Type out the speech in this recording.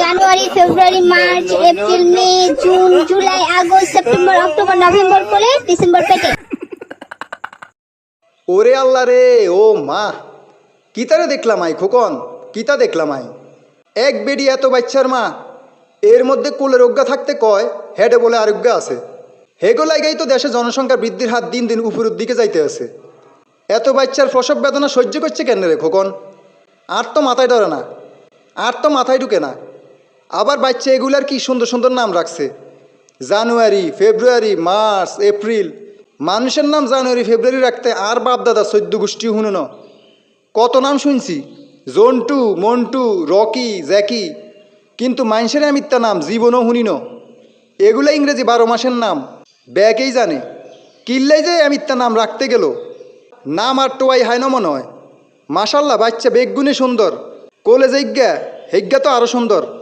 জানুয়ারি, ফেব্রুয়ারি, মার্চ, এপ্রিল, মে, জুন, জুলাই, আগস্ট, সেপ্টেম্বর, অক্টোবর, নভেম্বর করে ডিসেম্বর পেটে। ওরে আল্লাহ রে, ও মা, কিতারে দেখলাম আই খোকন, কিতা দেখলাম আই। এক বেডি এত বাচ্চার মা, এর মধ্যে কোলের অজ্ঞা থাকতে কয় হেডে বলে আরোগ্য আছে। হেগো লাগাই তো দেশে জনসংখ্যা বৃদ্ধির হার দিন দিন উপরের দিকে যাইতে আছে। এত বাচ্চার প্রসব বেদনা সহ্য করছে কেন রে খোকন? আর তো মাথায় ধরে না, আর তো মাথায় ঢুকে না। আবার বাচ্চা এগুলার কি সুন্দর সুন্দর নাম রাখছে, জানুয়ারি, ফেব্রুয়ারি, মার্চ, এপ্রিল। মানুষের নাম জানুয়ারি ফেব্রুয়ারি রাখতে আর বাপ দাদা 14 গোষ্ঠী হুনুন। কত নাম শুনছি, জন্টু, মন্টু, রকি, জ্যাকি, কিন্তু মানুষের আমিত্তা নাম জীবনও শুনিন। এগুলো ইংরেজি 12 মাসের নাম, ব্যাকেই জানে। কিল্লাই যে আমিত্তা নাম রাখতে গেল, নাম আর টোয়াই হয় না মনে হয়। মাশাল্লাহ, বাচ্চা বেগুনে সুন্দর, কোলে জিজ্ঞা হেজ্ঞা তো আরও সুন্দর।